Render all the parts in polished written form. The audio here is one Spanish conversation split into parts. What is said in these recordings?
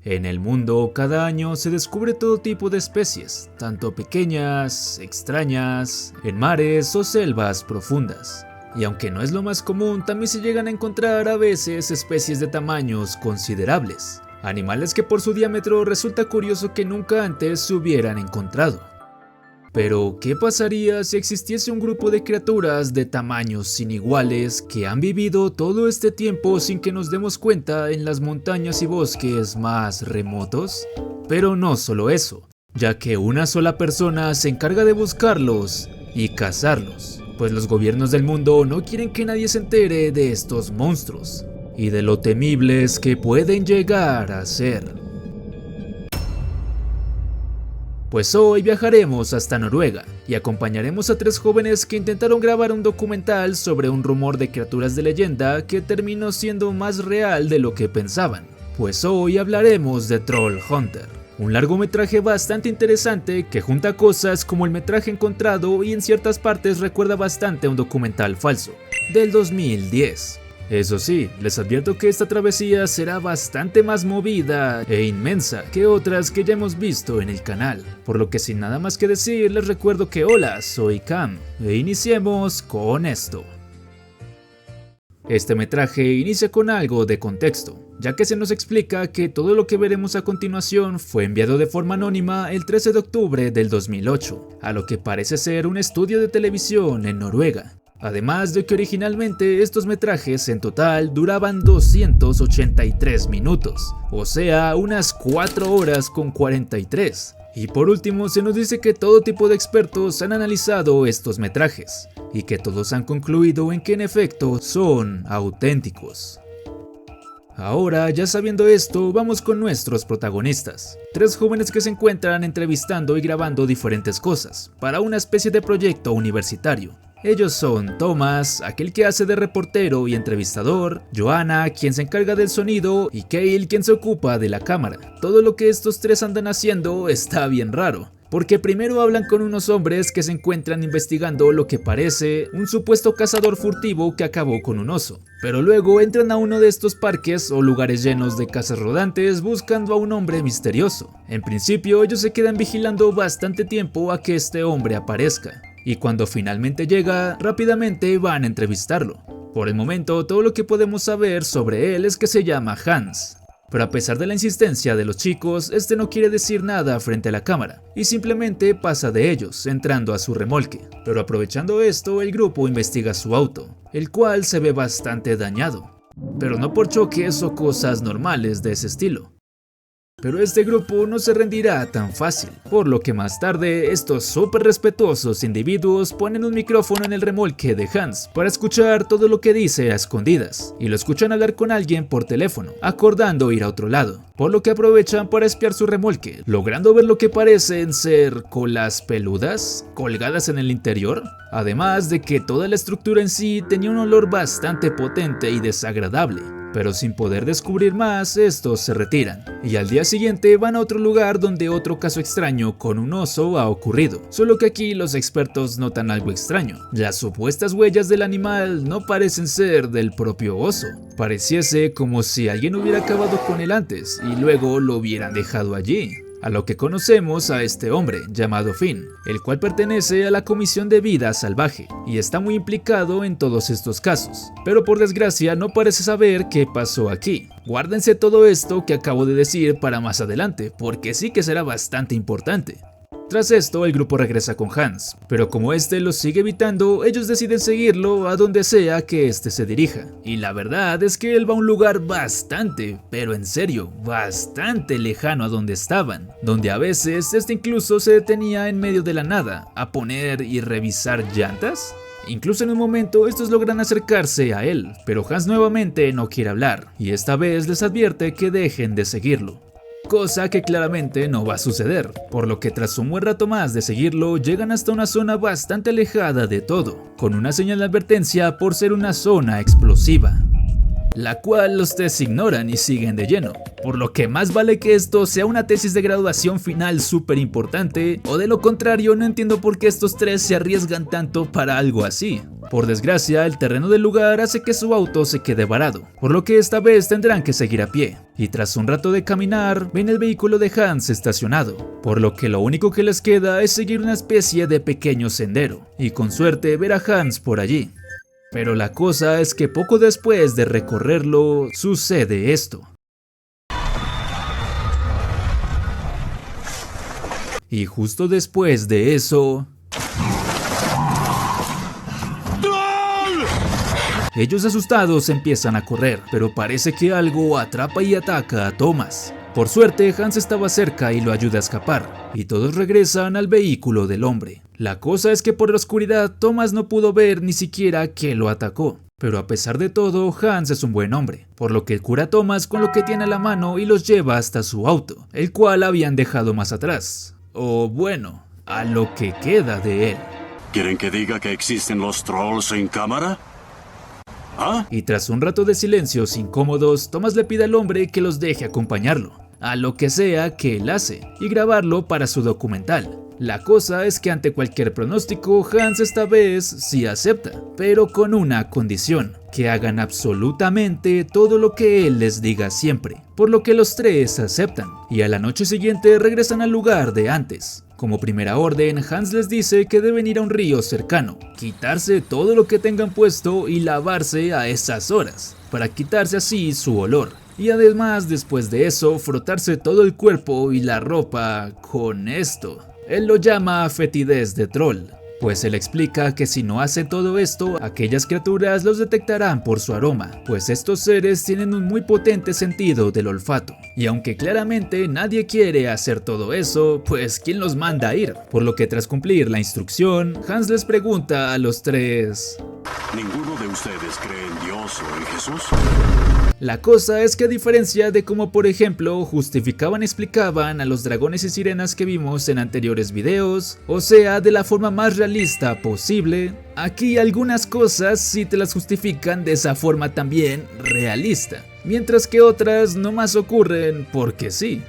En el mundo, cada año se descubre todo tipo de especies, tanto pequeñas, extrañas, en mares o selvas profundas. Y aunque no es lo más común, también se llegan a encontrar a veces especies de tamaños considerables. Animales que por su diámetro resulta curioso que nunca antes se hubieran encontrado. Pero, ¿qué pasaría si existiese un grupo de criaturas de tamaños sin iguales que han vivido todo este tiempo sin que nos demos cuenta en las montañas y bosques más remotos? Pero no solo eso, ya que una sola persona se encarga de buscarlos y cazarlos, pues los gobiernos del mundo no quieren que nadie se entere de estos monstruos y de lo temibles que pueden llegar a ser. Pues hoy viajaremos hasta Noruega y acompañaremos a 3 jóvenes que intentaron grabar un documental sobre un rumor de criaturas de leyenda que terminó siendo más real de lo que pensaban. Pues hoy hablaremos de Troll Hunter, un largometraje bastante interesante que junta cosas como el metraje encontrado y en ciertas partes recuerda bastante a un documental falso, del 2010. Eso sí, les advierto que esta travesía será bastante más movida e inmensa que otras que ya hemos visto en el canal, por lo que sin nada más que decir les recuerdo que hola, soy Cam, e iniciemos con esto. Este metraje inicia con algo de contexto, ya que se nos explica que todo lo que veremos a continuación fue enviado de forma anónima el 13 de octubre del 2008, a lo que parece ser un estudio de televisión en Noruega. Además de que originalmente estos metrajes en total duraban 283 minutos, o sea, unas 4 horas con 43. Y por último se nos dice que todo tipo de expertos han analizado estos metrajes, y que todos han concluido en que en efecto son auténticos. Ahora, ya sabiendo esto, vamos con nuestros protagonistas. 3 jóvenes que se encuentran entrevistando y grabando diferentes cosas, para una especie de proyecto universitario. Ellos son Thomas, aquel que hace de reportero y entrevistador, Joanna, quien se encarga del sonido, y Cale, quien se ocupa de la cámara. Todo lo que estos 3 andan haciendo está bien raro, porque primero hablan con unos hombres que se encuentran investigando lo que parece un supuesto cazador furtivo que acabó con un oso, pero luego entran a uno de estos parques o lugares llenos de casas rodantes buscando a un hombre misterioso. En principio ellos se quedan vigilando bastante tiempo a que este hombre aparezca, y cuando finalmente llega, rápidamente van a entrevistarlo. Por el momento, todo lo que podemos saber sobre él es que se llama Hans. Pero a pesar de la insistencia de los chicos, este no quiere decir nada frente a la cámara, y simplemente pasa de ellos, entrando a su remolque. Pero aprovechando esto, el grupo investiga su auto, el cual se ve bastante dañado. Pero no por choques o cosas normales de ese estilo. Pero este grupo no se rendirá tan fácil, por lo que más tarde estos súper respetuosos individuos ponen un micrófono en el remolque de Hans para escuchar todo lo que dice a escondidas, y lo escuchan hablar con alguien por teléfono, acordando ir a otro lado, por lo que aprovechan para espiar su remolque, logrando ver lo que parecen ser colas peludas colgadas en el interior, además de que toda la estructura en sí tenía un olor bastante potente y desagradable. Pero sin poder descubrir más, estos se retiran, y al día siguiente van a otro lugar donde otro caso extraño con un oso ha ocurrido, solo que aquí los expertos notan algo extraño. Las supuestas huellas del animal no parecen ser del propio oso, pareciese como si alguien hubiera acabado con él antes y luego lo hubieran dejado allí. A lo que conocemos a este hombre llamado Finn, el cual pertenece a la Comisión de Vida Salvaje y está muy implicado en todos estos casos, pero por desgracia no parece saber qué pasó aquí. Guárdense todo esto que acabo de decir para más adelante, porque sí que será bastante importante. Tras esto, el grupo regresa con Hans, pero como este los sigue evitando, ellos deciden seguirlo a donde sea que este se dirija. Y la verdad es que él va a un lugar bastante, pero en serio, bastante lejano a donde estaban, donde a veces este incluso se detenía en medio de la nada a poner y revisar llantas. Incluso en un momento estos logran acercarse a él, pero Hans nuevamente no quiere hablar, y esta vez les advierte que dejen de seguirlo. Cosa que claramente no va a suceder, por lo que tras un buen rato más de seguirlo llegan hasta una zona bastante alejada de todo, con una señal de advertencia por ser una zona explosiva. la cual los tres ignoran y siguen de lleno, por lo que más vale que esto sea una tesis de graduación final súper importante, o de lo contrario no entiendo por qué estos tres se arriesgan tanto para algo así. Por desgracia, el terreno del lugar hace que su auto se quede varado, por lo que esta vez tendrán que seguir a pie, y tras un rato de caminar, ven el vehículo de Hans estacionado, por lo que lo único que les queda es seguir una especie de pequeño sendero, y con suerte ver a Hans por allí. Pero la cosa es que poco después de recorrerlo, sucede esto. Y justo después de eso... ellos asustados empiezan a correr, pero parece que algo atrapa y ataca a Thomas. Por suerte, Hans estaba cerca y lo ayuda a escapar, y todos regresan al vehículo del hombre. La cosa es que por la oscuridad, Thomas no pudo ver ni siquiera que lo atacó. Pero a pesar de todo, Hans es un buen hombre, por lo que cura a Thomas con lo que tiene a la mano y los lleva hasta su auto, el cual habían dejado más atrás. O bueno, a lo que queda de él. ¿Quieren que diga que existen los trolls en cámara? ¿Ah? Y tras un rato de silencios incómodos, Thomas le pide al hombre que los deje acompañarlo, a lo que sea que él hace, y grabarlo para su documental. La cosa es que ante cualquier pronóstico, Hans esta vez sí acepta, pero con una condición, que hagan absolutamente todo lo que él les diga siempre, por lo que los tres aceptan, y a la noche siguiente regresan al lugar de antes. Como primera orden, Hans les dice que deben ir a un río cercano, quitarse todo lo que tengan puesto y lavarse a esas horas, para quitarse así su olor. Y además, después de eso, frotarse todo el cuerpo y la ropa con esto. Él lo llama fetidez de troll, pues él explica que si no hace todo esto, aquellas criaturas los detectarán por su aroma, pues estos seres tienen un muy potente sentido del olfato. Y aunque claramente nadie quiere hacer todo eso, pues ¿quién los manda a ir? Por lo que tras cumplir la instrucción, Hans les pregunta a los tres: ¿ninguno de ustedes cree en Dios o en Jesús? La cosa es que a diferencia de como por ejemplo justificaban y explicaban a los dragones y sirenas que vimos en anteriores videos, o sea de la forma más realista posible, aquí algunas cosas sí te las justifican de esa forma también realista, mientras que otras nomás ocurren porque sí.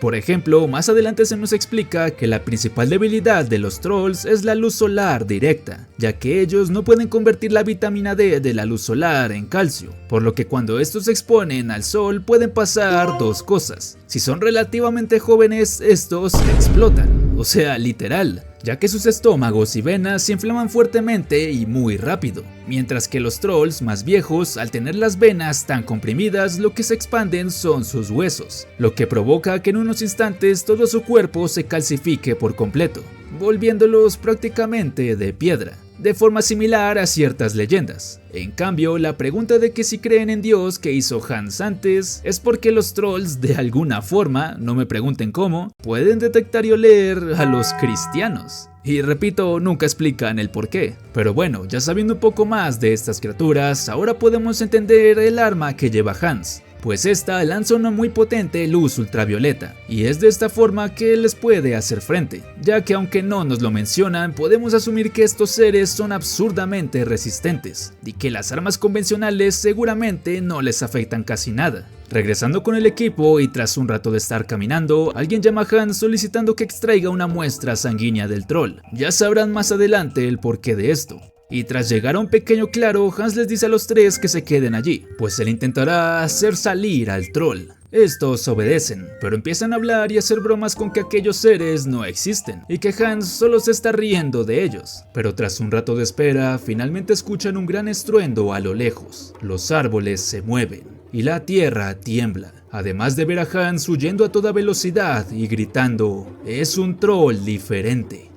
Por ejemplo, más adelante se nos explica que la principal debilidad de los trolls es la luz solar directa, ya que ellos no pueden convertir la vitamina D de la luz solar en calcio, por lo que cuando estos se exponen al sol pueden pasar dos cosas. Si son relativamente jóvenes, estos explotan, o sea, literal, ya que sus estómagos y venas se inflaman fuertemente y muy rápido, mientras que los trolls más viejos, al tener las venas tan comprimidas, lo que se expanden son sus huesos, lo que provoca que en unos instantes todo su cuerpo se calcifique por completo, volviéndolos prácticamente de piedra, de forma similar a ciertas leyendas. En cambio, la pregunta de que si creen en Dios que hizo Hans antes es porque los trolls de alguna forma, no me pregunten cómo, pueden detectar y oler a los cristianos. Y repito, nunca explican el por qué. Pero bueno, ya sabiendo un poco más de estas criaturas, ahora podemos entender el arma que lleva Hans, pues esta lanza una muy potente luz ultravioleta, y es de esta forma que les puede hacer frente, ya que aunque no nos lo mencionan, podemos asumir que estos seres son absurdamente resistentes, y que las armas convencionales seguramente no les afectan casi nada. Regresando con el equipo y tras un rato de estar caminando, alguien llama a Hans solicitando que extraiga una muestra sanguínea del troll. Ya sabrán más adelante el porqué de esto. Y tras llegar a un pequeño claro, Hans les dice a los tres que se queden allí, pues él intentará hacer salir al troll. Estos obedecen, pero empiezan a hablar y hacer bromas con que aquellos seres no existen, y que Hans solo se está riendo de ellos. Pero tras un rato de espera, finalmente escuchan un gran estruendo a lo lejos. Los árboles se mueven, y la tierra tiembla, además de ver a Hans huyendo a toda velocidad y gritando: "Es un troll diferente".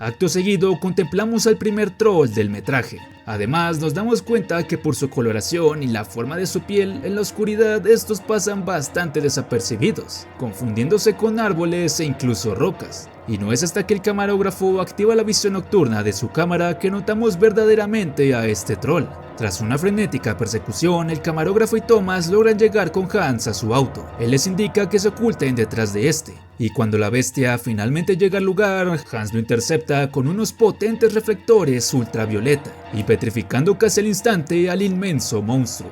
Acto seguido contemplamos al primer troll del metraje, Además, nos damos cuenta que por su coloración y la forma de su piel, en la oscuridad estos pasan bastante desapercibidos, confundiéndose con árboles e incluso rocas. Y no es hasta que el camarógrafo activa la visión nocturna de su cámara que notamos verdaderamente a este troll. Tras una frenética persecución, el camarógrafo y Thomas logran llegar con Hans a su auto. Él les indica que se oculten detrás de este, y cuando la bestia finalmente llega al lugar, Hans lo intercepta con unos potentes reflectores ultravioleta, y petrificando casi al instante al inmenso monstruo.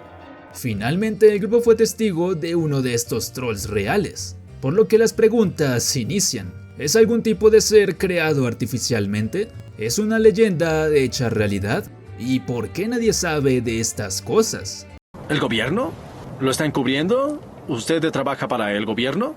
Finalmente el grupo fue testigo de uno de estos trolls reales, por lo que las preguntas se inician. ¿Es algún tipo de ser creado artificialmente? ¿Es una leyenda hecha realidad? ¿Y por qué nadie sabe de estas cosas? ¿El gobierno? ¿Lo está encubriendo? ¿Usted trabaja para el gobierno?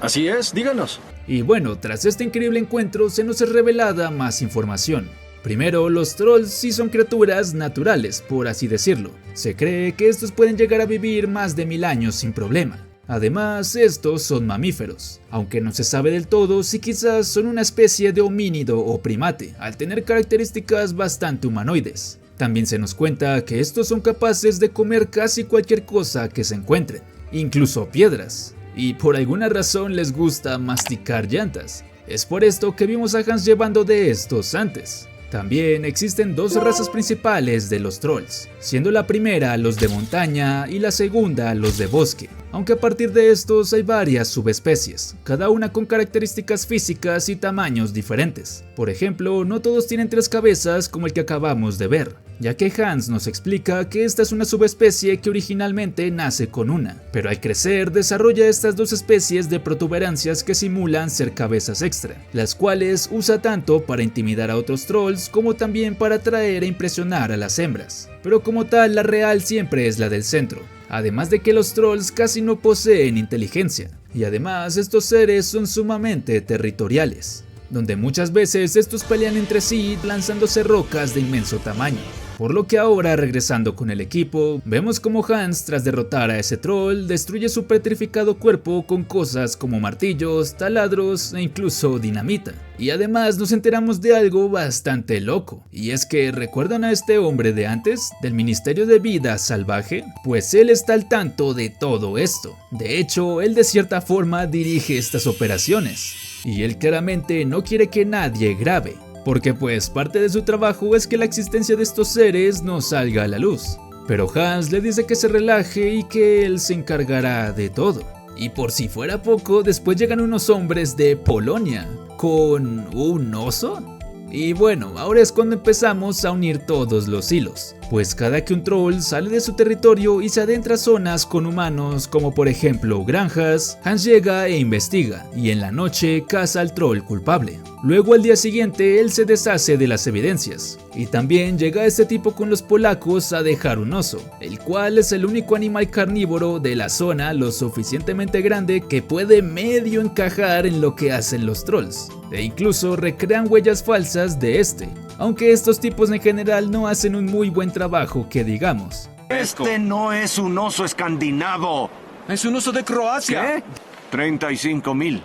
Así es, díganos. Y bueno, tras este increíble encuentro se nos es revelada más información. Primero, los trolls sí son criaturas naturales, por así decirlo. Se cree que estos pueden llegar a vivir más de 1000 años sin problema. Además, estos son mamíferos, aunque no se sabe del todo si quizás son una especie de homínido o primate, al tener características bastante humanoides. También se nos cuenta que estos son capaces de comer casi cualquier cosa que se encuentren, incluso piedras, y por alguna razón les gusta masticar llantas. Es por esto que vimos a Hans llevando de estos antes. También existen dos razas principales de los trolls, siendo la primera los de montaña y la segunda los de bosque, aunque a partir de estos hay varias subespecies, cada una con características físicas y tamaños diferentes. Por ejemplo, no todos tienen 3 cabezas como el que acabamos de ver, ya que Hans nos explica que esta es una subespecie que originalmente nace con una, pero al crecer desarrolla estas 2 especies de protuberancias que simulan ser cabezas extra, las cuales usa tanto para intimidar a otros trolls como también para atraer e impresionar a las hembras. Pero como tal, la real siempre es la del centro, además de que los trolls casi no poseen inteligencia, y además estos seres son sumamente territoriales, donde muchas veces estos pelean entre sí lanzándose rocas de inmenso tamaño. Por lo que ahora, regresando con el equipo, vemos como Hans, tras derrotar a ese troll, destruye su petrificado cuerpo con cosas como martillos, taladros e incluso dinamita. Y además nos enteramos de algo bastante loco, y es que ¿recuerdan a este hombre de antes, del Ministerio de Vida Salvaje? Pues él está al tanto de todo esto. De hecho, él de cierta forma dirige estas operaciones, y él claramente no quiere que nadie grabe, porque pues parte de su trabajo es que la existencia de estos seres no salga a la luz. Pero Hans le dice que se relaje y que él se encargará de todo. Y por si fuera poco, después llegan unos hombres de Polonia, con un oso. Y bueno, ahora es cuando empezamos a unir todos los hilos, pues cada que un troll sale de su territorio y se adentra a zonas con humanos como por ejemplo granjas, Hans llega e investiga, y en la noche caza al troll culpable. Luego al día siguiente él se deshace de las evidencias, y también llega este tipo con los polacos a dejar un oso, el cual es el único animal carnívoro de la zona lo suficientemente grande que puede medio encajar en lo que hacen los trolls, e incluso recrean huellas falsas de este, aunque estos tipos en general no hacen un muy buen trabajo que digamos. Este no es un oso escandinavo. Es un oso de Croacia. ¿Qué? 35,000.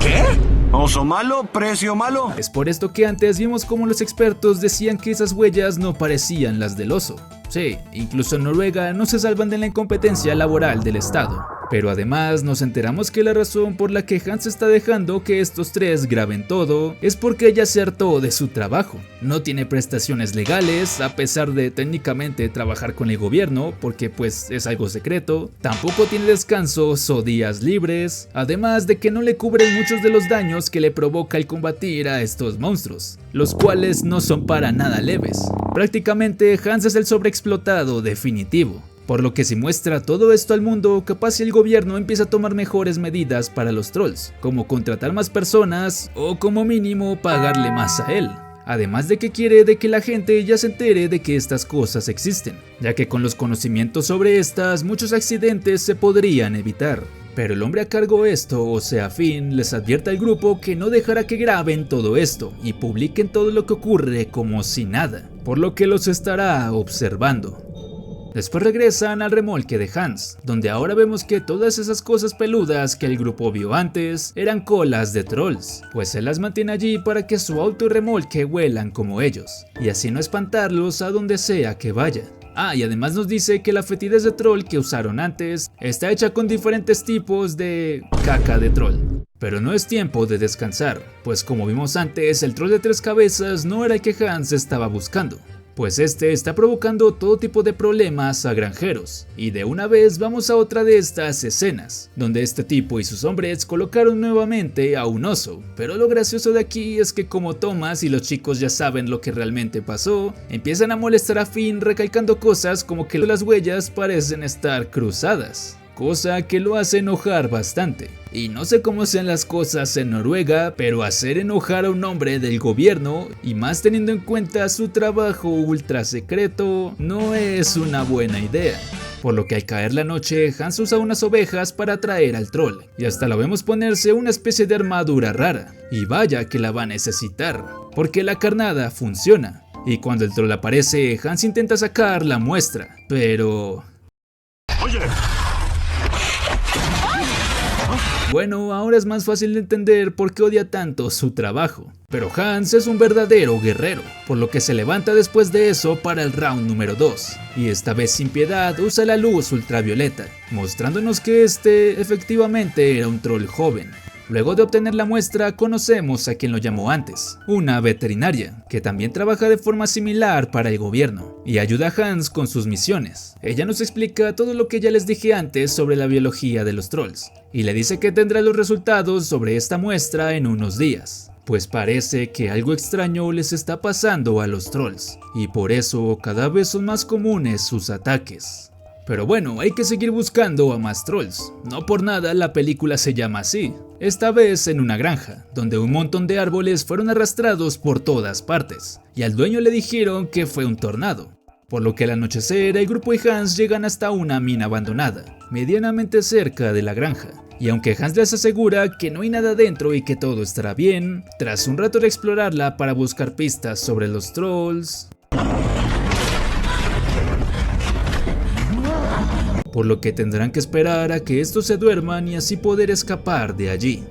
¿Qué? ¿Oso malo? ¿Precio malo? Es por esto que antes vimos como los expertos decían que esas huellas no parecían las del oso. Sí, incluso en Noruega no se salvan de la incompetencia laboral del Estado. Pero además nos enteramos que la razón por la que Hans está dejando que estos 3 graben todo es porque ella se hartó de su trabajo. No tiene prestaciones legales, a pesar de técnicamente trabajar con el gobierno, porque pues es algo secreto. Tampoco tiene descansos o días libres, además de que no le cubren muchos de los daños que le provoca el combatir a estos monstruos, los cuales no son para nada leves. Prácticamente Hans es el sobreexplotado definitivo. Por lo que si muestra todo esto al mundo, capaz si el gobierno empieza a tomar mejores medidas para los trolls, como contratar más personas o como mínimo pagarle más a él. Además de que quiere de que la gente ya se entere de que estas cosas existen, ya que con los conocimientos sobre estas muchos accidentes se podrían evitar. Pero el hombre a cargo de esto, o sea Finn, les advierte al grupo que no dejará que graben todo esto y publiquen todo lo que ocurre como si nada, por lo que los estará observando. Después regresan al remolque de Hans, donde ahora vemos que todas esas cosas peludas que el grupo vio antes eran colas de trolls, pues él las mantiene allí para que su auto y remolque huelan como ellos, y así no espantarlos a donde sea que vayan. Y además nos dice que la fetidez de troll que usaron antes está hecha con diferentes tipos de caca de troll. Pero no es tiempo de descansar, pues como vimos antes, el troll de 3 cabezas no era el que Hans estaba buscando, pues este está provocando todo tipo de problemas a granjeros. Y de una vez vamos a otra de estas escenas, donde este tipo y sus hombres colocaron nuevamente a un oso. Pero lo gracioso de aquí es que como Thomas y los chicos ya saben lo que realmente pasó, empiezan a molestar a Finn recalcando cosas como que las huellas parecen estar cruzadas, cosa que lo hace enojar bastante. Y no sé cómo sean las cosas en Noruega, pero hacer enojar a un hombre del gobierno, y más teniendo en cuenta su trabajo ultra secreto, no es una buena idea. Por lo que al caer la noche, Hans usa unas ovejas para atraer al troll, y hasta lo vemos ponerse una especie de armadura rara, y vaya que la va a necesitar, porque la carnada funciona. Y cuando el troll aparece, Hans intenta sacar la muestra, pero... ¡Oye! Bueno, ahora es más fácil de entender por qué odia tanto su trabajo. Pero Hans es un verdadero guerrero, por lo que se levanta después de eso para el round número 2. Y esta vez sin piedad usa la luz ultravioleta, mostrándonos que este efectivamente era un troll joven. Luego de obtener la muestra, conocemos a quien lo llamó antes, una veterinaria, que también trabaja de forma similar para el gobierno, y ayuda a Hans con sus misiones. Ella nos explica todo lo que ya les dije antes sobre la biología de los trolls, y le dice que tendrá los resultados sobre esta muestra en unos días, pues parece que algo extraño les está pasando a los trolls, y por eso cada vez son más comunes sus ataques. Pero bueno, hay que seguir buscando a más trolls, no por nada la película se llama así. Esta vez en una granja, donde un montón de árboles fueron arrastrados por todas partes, y al dueño le dijeron que fue un tornado. Por lo que al anochecer el grupo y Hans llegan hasta una mina abandonada, medianamente cerca de la granja. Y aunque Hans les asegura que no hay nada dentro y que todo estará bien, tras un rato de explorarla para buscar pistas sobre los trolls... por lo que tendrán que esperar a que estos se duerman y así poder escapar de allí.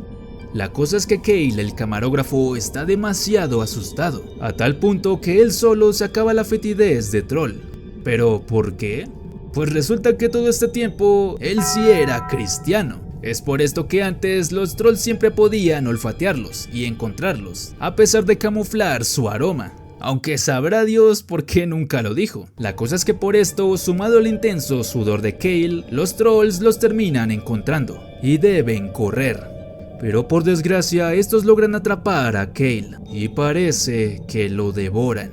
La cosa es que Cale, el camarógrafo, está demasiado asustado, a tal punto que él solo se acaba la fetidez de troll. ¿Pero por qué? Pues resulta que todo este tiempo él sí era cristiano. Es por esto que antes los trolls siempre podían olfatearlos y encontrarlos, a pesar de camuflar su aroma. Aunque sabrá Dios por qué nunca lo dijo. La cosa es que por esto, sumado al intenso sudor de Cale, los trolls los terminan encontrando y deben correr. Pero por desgracia, estos logran atrapar a Cale y parece que lo devoran.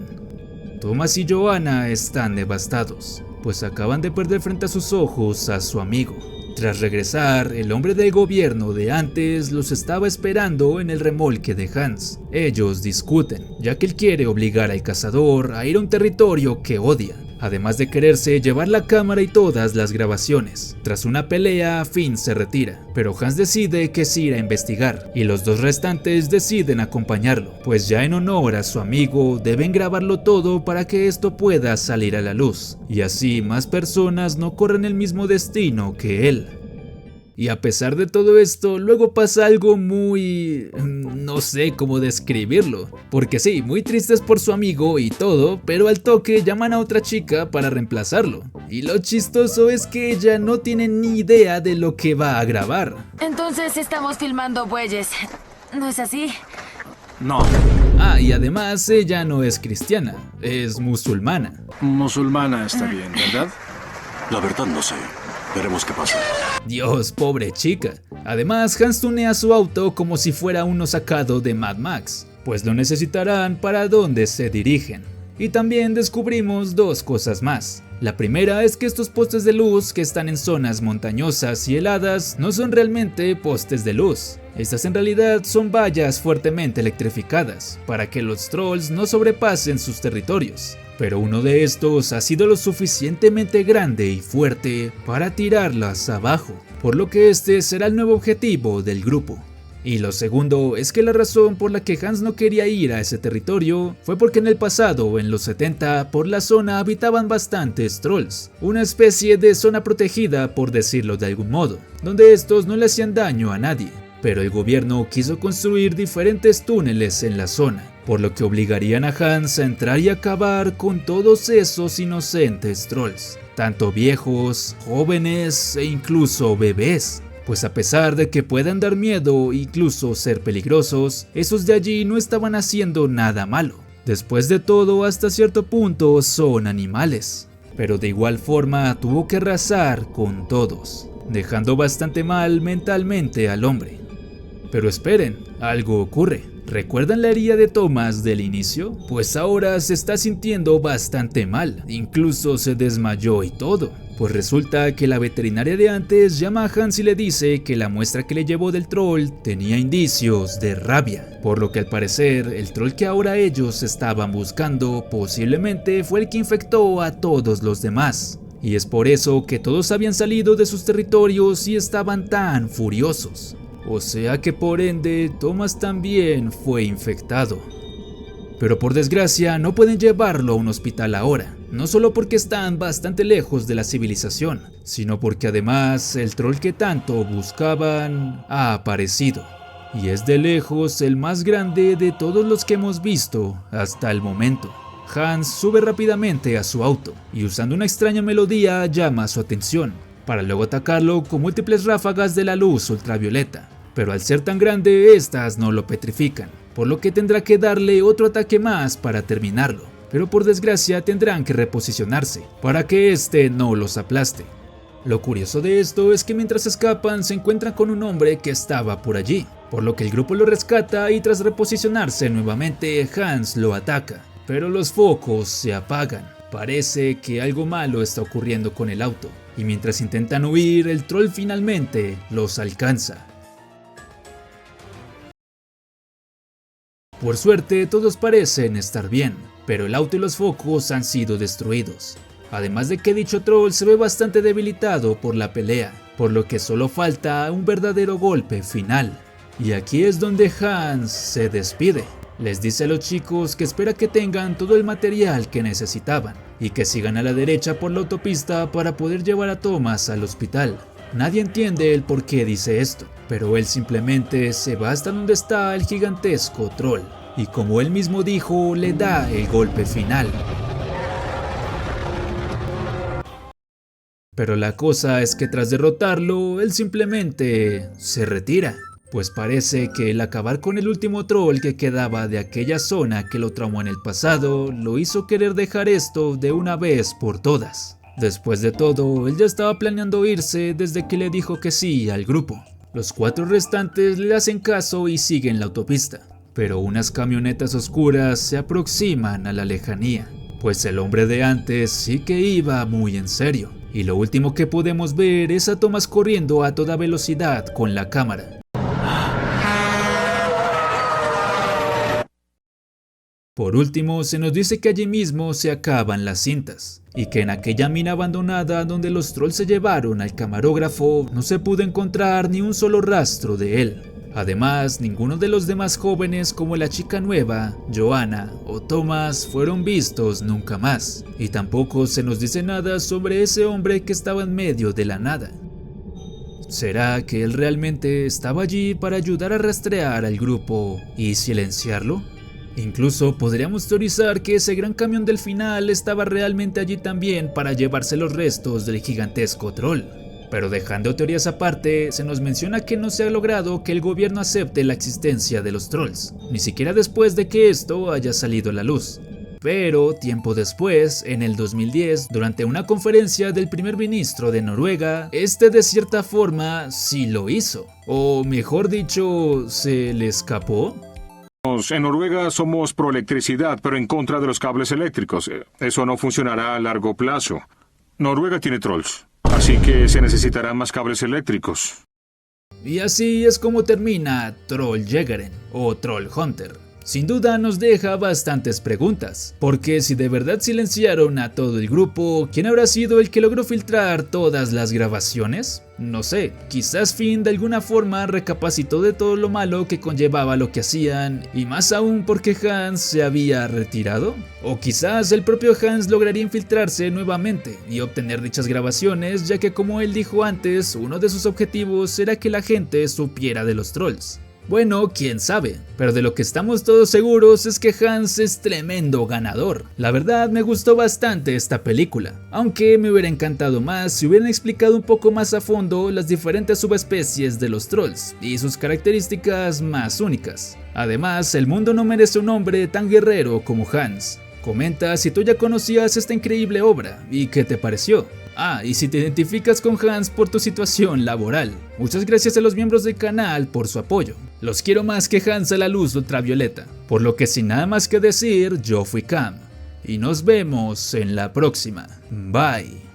Thomas y Joanna están devastados, pues acaban de perder frente a sus ojos a su amigo. Tras regresar, el hombre del gobierno de antes los estaba esperando en el remolque de Hans. Ellos discuten, ya que él quiere obligar al cazador a ir a un territorio que odia, además de quererse llevar la cámara y todas las grabaciones. Tras una pelea, Finn se retira, pero Hans decide que sí ir a investigar, y los dos restantes deciden acompañarlo, pues ya en honor a su amigo deben grabarlo todo para que esto pueda salir a la luz, y así más personas no corren el mismo destino que él. Y a pesar de todo esto, luego pasa algo muy... no sé cómo describirlo. Porque sí, muy tristes por su amigo y todo, pero al toque llaman a otra chica para reemplazarlo. Y lo chistoso es que ella no tiene ni idea de lo que va a grabar. Entonces estamos filmando bueyes, ¿no es así? No. Y además ella no es cristiana, es musulmana. Musulmana está bien, ¿verdad? La verdad no sé. Veremos qué pasa. Dios, pobre chica. Además, Hans tunea su auto como si fuera uno sacado de Mad Max, pues lo necesitarán para donde se dirigen. Y también descubrimos dos cosas más. La primera es que estos postes de luz que están en zonas montañosas y heladas no son realmente postes de luz. Estas en realidad son vallas fuertemente electrificadas para que los trolls no sobrepasen sus territorios. Pero uno de estos ha sido lo suficientemente grande y fuerte para tirarlas abajo, por lo que este será el nuevo objetivo del grupo. Y lo segundo es que la razón por la que Hans no quería ir a ese territorio fue porque en el pasado, en los 70, por la zona habitaban bastantes trolls, una especie de zona protegida por decirlo de algún modo, donde estos no le hacían daño a nadie. Pero el gobierno quiso construir diferentes túneles en la zona, por lo que obligarían a Hans a entrar y acabar con todos esos inocentes trolls, tanto viejos, jóvenes e incluso bebés. Pues a pesar de que puedan dar miedo e incluso ser peligrosos, esos de allí no estaban haciendo nada malo. Después de todo, hasta cierto punto son animales. Pero de igual forma tuvo que arrasar con todos, dejando bastante mal mentalmente al hombre. Pero esperen, algo ocurre. ¿Recuerdan la herida de Thomas del inicio? Pues ahora se está sintiendo bastante mal, incluso se desmayó y todo. Pues resulta que la veterinaria de antes llama a Hans y le dice que la muestra que le llevó del troll tenía indicios de rabia, por lo que al parecer el troll que ahora ellos estaban buscando posiblemente fue el que infectó a todos los demás. Y es por eso que todos habían salido de sus territorios y estaban tan furiosos. O sea que por ende Thomas también fue infectado. Pero por desgracia no pueden llevarlo a un hospital ahora, no solo porque están bastante lejos de la civilización, sino porque además el troll que tanto buscaban ha aparecido. Y es de lejos el más grande de todos los que hemos visto hasta el momento. Hans sube rápidamente a su auto y usando una extraña melodía llama su atención, para luego atacarlo con múltiples ráfagas de la luz ultravioleta. Pero al ser tan grande, estas no lo petrifican, por lo que tendrá que darle otro ataque más para terminarlo. Pero por desgracia tendrán que reposicionarse, para que este no los aplaste. Lo curioso de esto es que mientras escapan se encuentran con un hombre que estaba por allí, por lo que el grupo lo rescata y tras reposicionarse nuevamente, Hans lo ataca. Pero los focos se apagan. Parece que algo malo está ocurriendo con el auto, y mientras intentan huir, el troll finalmente los alcanza. Por suerte, todos parecen estar bien, pero el auto y los focos han sido destruidos. Además de que dicho troll se ve bastante debilitado por la pelea, por lo que solo falta un verdadero golpe final. Y aquí es donde Hans se despide. Les dice a los chicos que espera que tengan todo el material que necesitaban y que sigan a la derecha por la autopista para poder llevar a Thomas al hospital. Nadie entiende el por qué dice esto, pero él simplemente se va hasta donde está el gigantesco troll y como él mismo dijo, le da el golpe final. Pero la cosa es que tras derrotarlo, él simplemente se retira, pues parece que el acabar con el último troll que quedaba de aquella zona que lo traumó en el pasado, lo hizo querer dejar esto de una vez por todas. Después de todo, él ya estaba planeando irse desde que le dijo que sí al grupo. Los 4 restantes le hacen caso y siguen la autopista, pero unas camionetas oscuras se aproximan a la lejanía, pues el hombre de antes sí que iba muy en serio, y lo último que podemos ver es a Thomas corriendo a toda velocidad con la cámara. Por último, se nos dice que allí mismo se acaban las cintas, y que en aquella mina abandonada donde los trolls se llevaron al camarógrafo no se pudo encontrar ni un solo rastro de él. Además, ninguno de los demás jóvenes como la chica nueva, Joanna o Thomas fueron vistos nunca más, y tampoco se nos dice nada sobre ese hombre que estaba en medio de la nada. ¿Será que él realmente estaba allí para ayudar a rastrear al grupo y silenciarlo? Incluso podríamos teorizar que ese gran camión del final estaba realmente allí también para llevarse los restos del gigantesco troll. Pero dejando teorías aparte, se nos menciona que no se ha logrado que el gobierno acepte la existencia de los trolls, ni siquiera después de que esto haya salido a la luz. Pero tiempo después, en el 2010, durante una conferencia del primer ministro de Noruega, este de cierta forma sí lo hizo, o mejor dicho, se le escapó. En Noruega somos pro electricidad, pero en contra de los cables eléctricos. Eso no funcionará a largo plazo. Noruega tiene trolls, así que se necesitarán más cables eléctricos. Y así es como termina Trolljägaren o Troll Hunter. sin duda nos deja bastantes preguntas, porque si de verdad silenciaron a todo el grupo, ¿quién habrá sido el que logró filtrar todas las grabaciones? No sé, quizás Finn de alguna forma recapacitó de todo lo malo que conllevaba lo que hacían, y más aún porque Hans se había retirado. O quizás el propio Hans lograría infiltrarse nuevamente y obtener dichas grabaciones, ya que como él dijo antes, uno de sus objetivos era que la gente supiera de los trolls. Bueno, quién sabe, pero de lo que estamos todos seguros es que Hans es tremendo ganador. La verdad me gustó bastante esta película, aunque me hubiera encantado más si hubieran explicado un poco más a fondo las diferentes subespecies de los trolls y sus características más únicas. Además, el mundo no merece un hombre tan guerrero como Hans. Comenta si tú ya conocías esta increíble obra y qué te pareció. Y si te identificas con Hans por tu situación laboral. Muchas gracias a los miembros del canal por su apoyo. Los quiero más que Hans a la luz ultravioleta. Por lo que sin nada más que decir, yo fui Cam. Y nos vemos en la próxima. Bye.